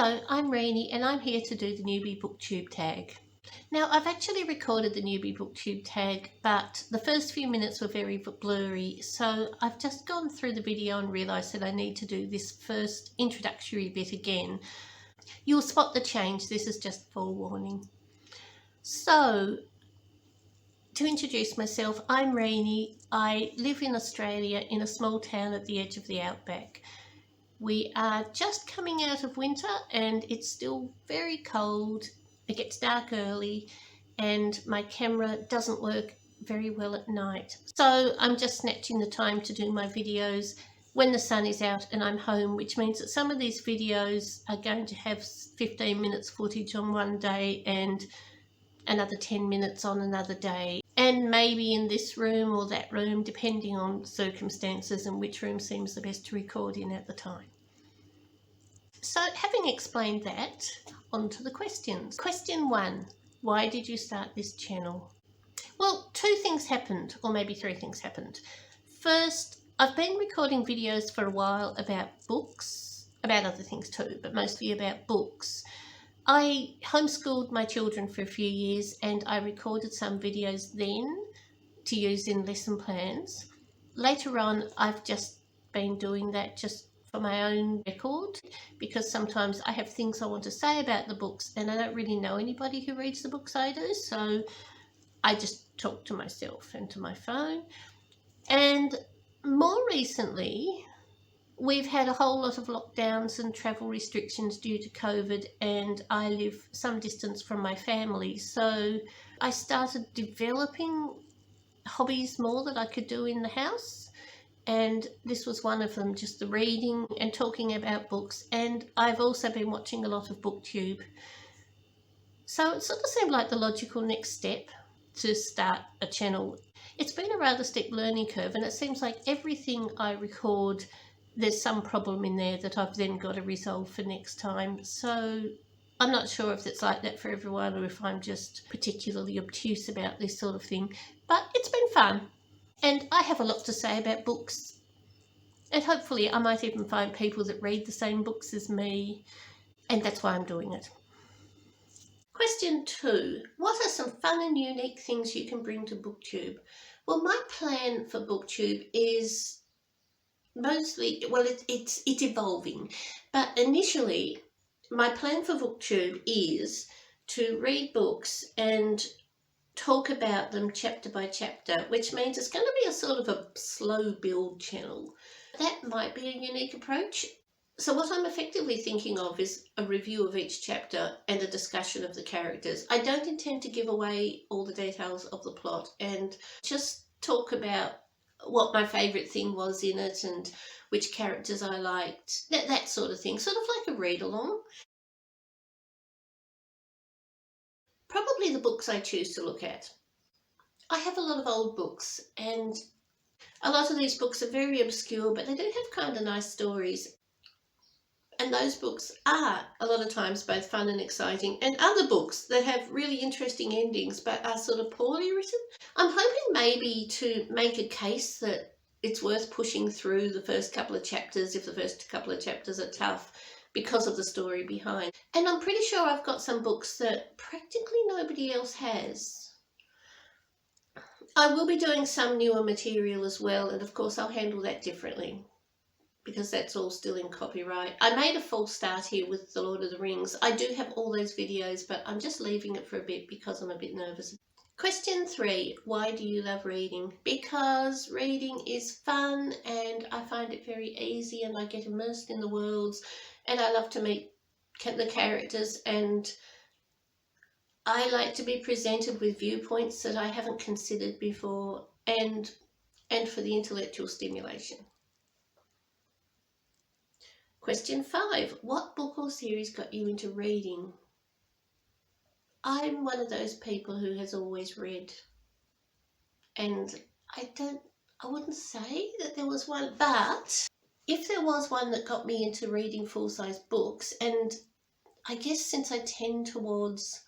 Hello, I'm Rainey and I'm here to do the Newbie Booktube Tag. Now, I've actually recorded the Newbie Booktube Tag, but the first few minutes were very blurry, so I've just gone through the video and realised that I need to do this first introductory bit again. You'll spot the change, this is just forewarning. So, to introduce myself, I'm Rainey. I live in Australia in a small town at the edge of the outback. We are just coming out of winter and it's still very cold. It gets dark early and my camera doesn't work very well at night. So I'm just snatching the time to do my videos when the sun is out and I'm home, which means that some of these videos are going to have 15 minutes footage on one day and another 10 minutes on another day. And maybe in this room or that room, depending on circumstances and which room seems the best to record in at the time. So having explained that, on to the questions. Question 1, why did you start this channel? Well, 2 things happened, or maybe 3 things happened. First, I've been recording videos for a while about books, about other things too, but mostly about books. I homeschooled my children for a few years and I recorded some videos then to use in lesson plans. Later on, I've just been doing that just for my own record because sometimes I have things I want to say about the books and I don't really know anybody who reads the books I do, so I just talk to myself and to my phone. And more recently, we've had a whole lot of lockdowns and travel restrictions due to COVID, and I live some distance from my family. So I started developing hobbies more that I could do in the house. And this was one of them, just the reading and talking about books. And I've also been watching a lot of Booktube. So it sort of seemed like the logical next step to start a channel. It's been a rather steep learning curve, and it seems like everything I record, there's some problem in there that I've then got to resolve for next time. So I'm not sure if it's like that for everyone or if I'm just particularly obtuse about this sort of thing, but it's been fun. And I have a lot to say about books, and hopefully I might even find people that read the same books as me, and that's why I'm doing it. Question 2, what are some fun and unique things you can bring to Booktube? Well, my plan for Booktube is mostly, well, it's evolving, but initially my plan for Booktube is to read books and talk about them chapter by chapter, which means it's going to be a sort of a slow build channel. That might be a unique approach. So what I'm effectively thinking of is a review of each chapter and a discussion of the characters. I don't intend to give away all the details of the plot and just talk about what my favourite thing was in it and which characters I liked, that sort of thing, sort of like a read-along. Probably the books I choose to look at. I have a lot of old books and a lot of these books are very obscure, but they do have kind of nice stories. And those books are a lot of times both fun and exciting, and other books that have really interesting endings but are sort of poorly written. I'm hoping maybe to make a case that it's worth pushing through the first couple of chapters if the first couple of chapters are tough because of the story behind. And I'm pretty sure I've got some books that practically nobody else has. I will be doing some newer material as well, and of course I'll handle that differently, because that's all still in copyright. I made a false start here with The Lord of the Rings. I do have all those videos, but I'm just leaving it for a bit because I'm a bit nervous. Question 3, why do you love reading? Because reading is fun and I find it very easy and I get immersed in the worlds and I love to meet the characters, and I like to be presented with viewpoints that I haven't considered before, and for the intellectual stimulation. Question 5, what book or series got you into reading? I'm one of those people who has always read, and I wouldn't say that there was one, but if there was one that got me into reading full-size books, and I guess since I tend towards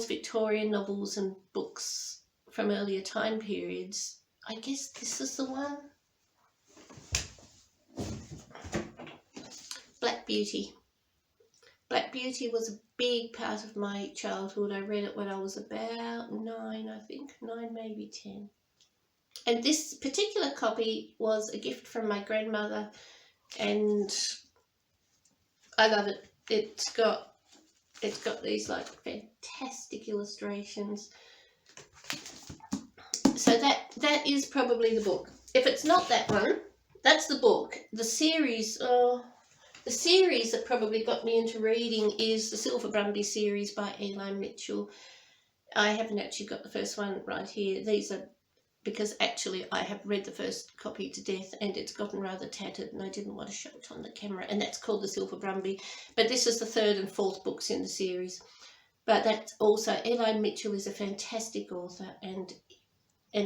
Victorian novels and books from earlier time periods, I guess this is the one. Black Beauty. Black Beauty was a big part of my childhood. I read it when I was about 9, I think. 9, maybe 10. And this particular copy was a gift from my grandmother, and I love it. It's got these like fantastic illustrations. So that is probably the book. If it's not that one, that's the book. The series that probably got me into reading is the Silver Brumby series by Elyne Mitchell. I haven't actually got the first one right here. These are because actually I have read the first copy to death and it's gotten rather tattered and I didn't want to show it on the camera, and that's called the Silver Brumby. But this is the 3rd and 4th books in the series. But that's also, Elyne Mitchell is a fantastic author, and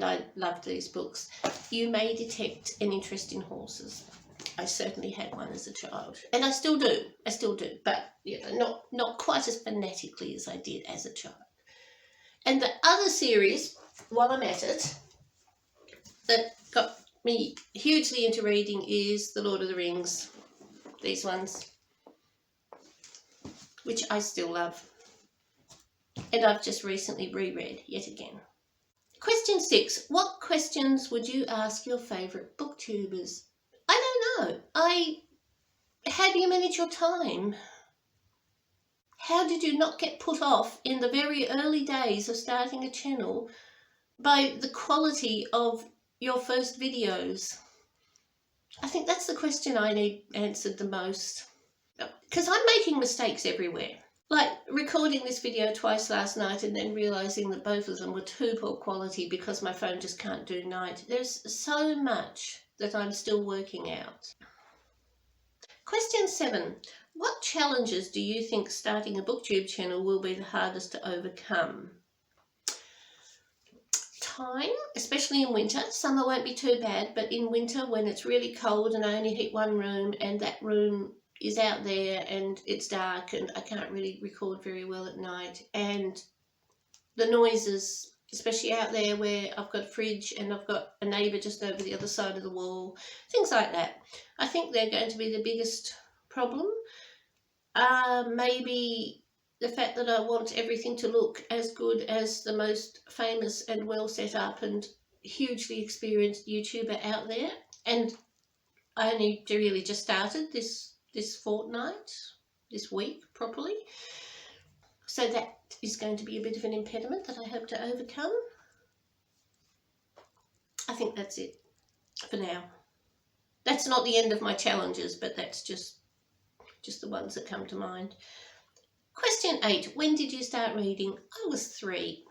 I love these books. You may detect an interest in horses. I certainly had one as a child, and I still do, but you know, not quite as fanatically as I did as a child. And the other series, while I'm at it, that got me hugely into reading is The Lord of the Rings. These ones, which I still love, and I've just recently reread yet again. Question 6. What questions would you ask your favourite booktubers? I don't know. How do you manage your time? How did you not get put off in the very early days of starting a channel by the quality of your first videos? I think that's the question I need answered the most, because I'm making mistakes everywhere. Like recording this video twice last night and then realising that both of them were too poor quality because my phone just can't do night. There's so much that I'm still working out. Question 7. What challenges do you think starting a booktube channel will be the hardest to overcome? Time, especially in winter. Summer won't be too bad, but in winter when it's really cold and I only heat one room and that room is out there and it's dark and I can't really record very well at night, and the noises, especially out there where I've got a fridge and I've got a neighbour just over the other side of the wall, things like that. I think they're going to be the biggest problem. Maybe the fact that I want everything to look as good as the most famous and well set up and hugely experienced YouTuber out there, and I only really just started this fortnight, this week properly. So that is going to be a bit of an impediment that I hope to overcome. I think that's it for now. That's not the end of my challenges, but that's just the ones that come to mind. Question 8. When did you start reading? I was 3.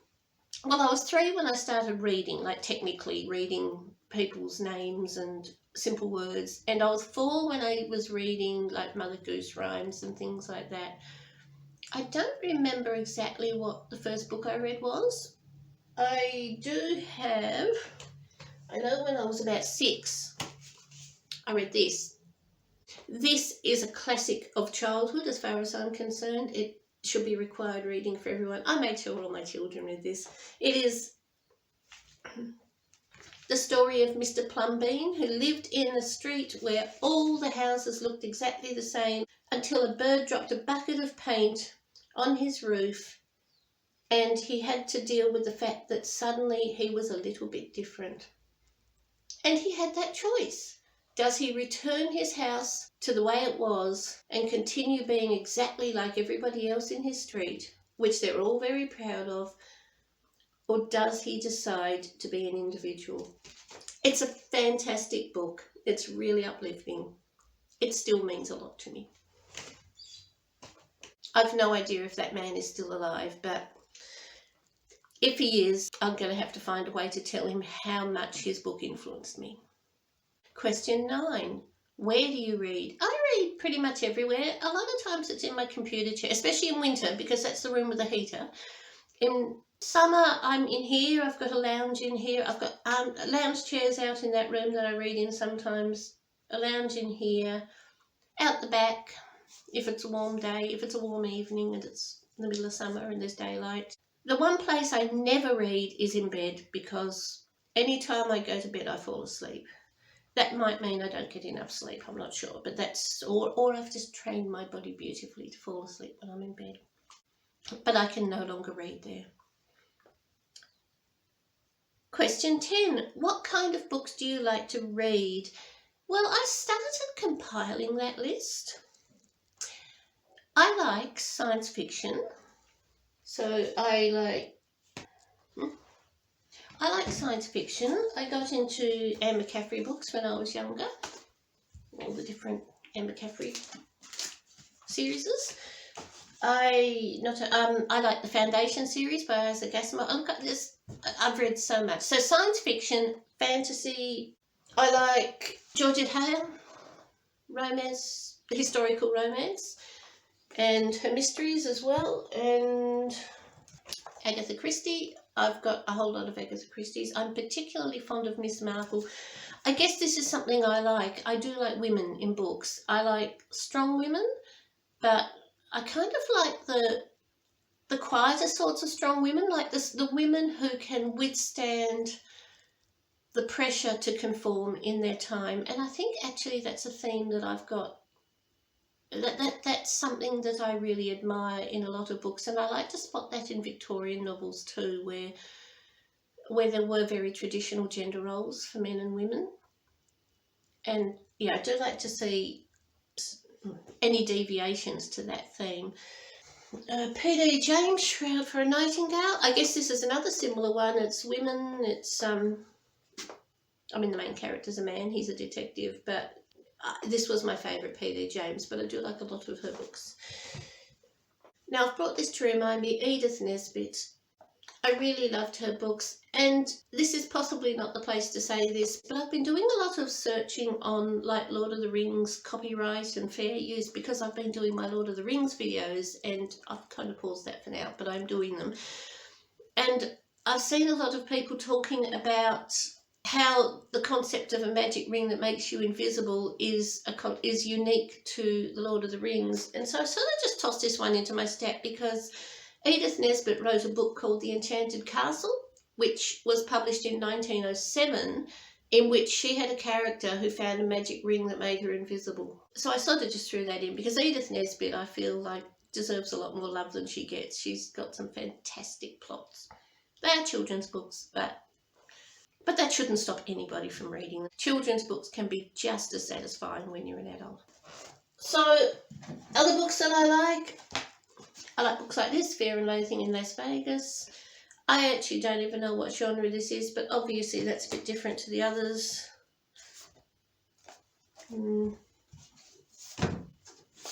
Well, I was 3 when I started reading, like technically reading people's names and simple words, and I was 4 when I was reading like Mother Goose rhymes and things like that. I don't remember exactly what the first book I read was. I know when I was about 6, I read this. This is a classic of childhood as far as I'm concerned. It should be required reading for everyone. I made sure all my children read this. It is the story of Mr. Plumbean, who lived in a street where all the houses looked exactly the same until a bird dropped a bucket of paint on his roof and he had to deal with the fact that suddenly he was a little bit different. And he had that choice. Does he return his house to the way it was and continue being exactly like everybody else in his street, which they're all very proud of, or does he decide to be an individual? It's a fantastic book. It's really uplifting. It still means a lot to me. I've no idea if that man is still alive, but if he is, I'm going to have to find a way to tell him how much his book influenced me. Question 9. Where do you read? I read pretty much everywhere. A lot of times it's in my computer chair, especially in winter because that's the room with the heater. In summer, I'm in here. I've got a lounge in here. I've got lounge chairs out in that room that I read in sometimes. A lounge in here. Out the back, if it's a warm day, if it's a warm evening and it's in the middle of summer and there's daylight. The one place I never read is in bed because any time I go to bed I fall asleep. That might mean I don't get enough sleep, I'm not sure, but that's, or I've just trained my body beautifully to fall asleep when I'm in bed. But I can no longer read there. Question 10. What kind of books do you like to read? Well, I started compiling that list. I like science fiction. So I like science fiction. I got into M McCaffrey books when I was younger. All the different M McCaffrey series. I like the Foundation series by Isaac Asimov. Look at this. I've read so much. So science fiction, fantasy. I like Georgette romance, historical romance, and her mysteries as well. And Agatha Christie. I've got a whole lot of Agatha Christie's. I'm particularly fond of Miss Marple. I guess this is something I like. I do like women in books. I like strong women, but I kind of like the quieter sorts of strong women, like the women who can withstand the pressure to conform in their time. And I think actually that's a theme that I've got. That's something that I really admire in a lot of books, and I like to spot that in Victorian novels too, where there were very traditional gender roles for men and women. And yeah, I do like to see any deviations to that theme. P.D. James, Shroud for a Nightingale. I guess this is another similar one. It's women. It's I mean, the main character's a man. He's a detective, but this was my favourite P.D. James, but I do like a lot of her books. Now, I've brought this to remind me, Edith Nesbit. I really loved her books, and this is possibly not the place to say this, but I've been doing a lot of searching on like Lord of the Rings copyright and fair use, because I've been doing my Lord of the Rings videos, and I've kind of paused that for now, but I'm doing them. And I've seen a lot of people talking about how the concept of a magic ring that makes you invisible is unique to the Lord of the Rings. And so I sort of just tossed this one into my stack, because Edith Nesbit wrote a book called The Enchanted Castle, which was published in 1907, in which she had a character who found a magic ring that made her invisible. So I sort of just threw that in, because Edith Nesbit, I feel like, deserves a lot more love than she gets. She's got some fantastic plots. They are children's books, but that shouldn't stop anybody from reading them. Children's books can be just as satisfying when you're an adult. So, other books that I like books like this, Fear and Loathing in Las Vegas. I actually don't even know what genre this is, but obviously that's a bit different to the others.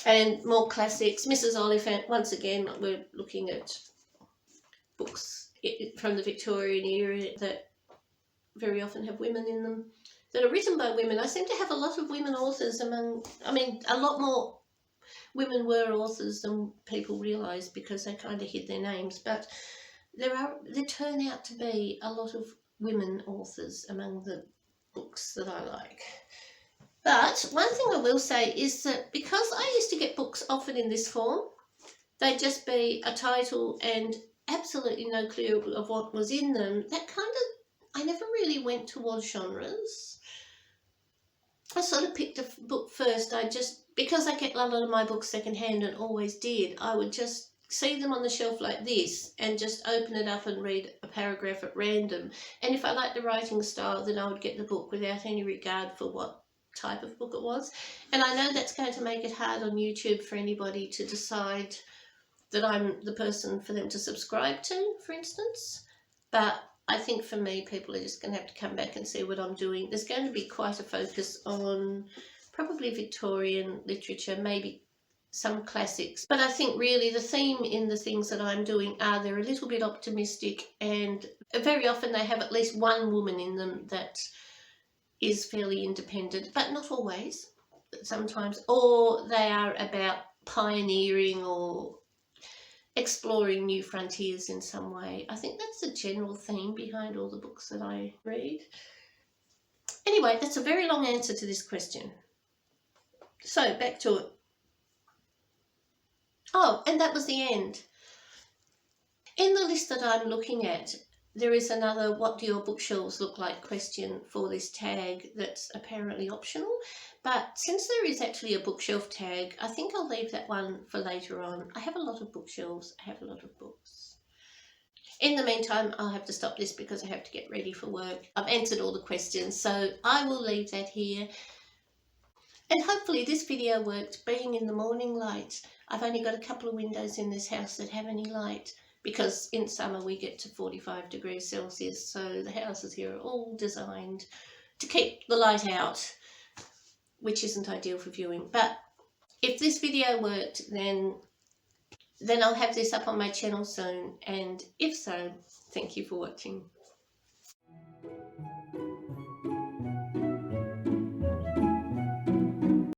And more classics. Mrs. Oliphant, once again, we're looking at books from the Victorian era that very often have women in them, that are written by women. I seem to have a lot of women authors a lot more women were authors than people realise, because they kind of hid their names, but there turn out to be a lot of women authors among the books that I like. But one thing I will say is that because I used to get books offered in this form, they'd just be a title and absolutely no clue of what was in them, I never really went towards genres. I sort of picked a book first. Because I get a lot of my books secondhand and always did, I would just see them on the shelf like this and just open it up and read a paragraph at random. And if I liked the writing style, then I would get the book without any regard for what type of book it was. And I know that's going to make it hard on YouTube for anybody to decide that I'm the person for them to subscribe to, for instance. But I think for me, people are just going to have to come back and see what I'm doing. There's going to be quite a focus on probably Victorian literature, maybe some classics. But I think really the theme in the things that I'm doing are they're a little bit optimistic, and very often they have at least one woman in them that is fairly independent, but not always, but sometimes. Or they are about pioneering or exploring new frontiers in some way. I think that's the general theme behind all the books that I read. Anyway, that's a very long answer to this question. So, back to it. Oh, and that was the end. In the list that I'm looking at, there is another what do your bookshelves look like question for this tag that's apparently optional. But since there is actually a bookshelf tag, I think I'll leave that one for later on. I have a lot of bookshelves. I have a lot of books. In the meantime, I'll have to stop this because I have to get ready for work. I've answered all the questions, so I will leave that here. And hopefully this video worked, being in the morning light. I've only got a couple of windows in this house that have any light, because in summer we get to 45 degrees Celsius, so the houses here are all designed to keep the light out, which isn't ideal for viewing. But if this video worked, then I'll have this up on my channel soon, and if so, thank you for watching.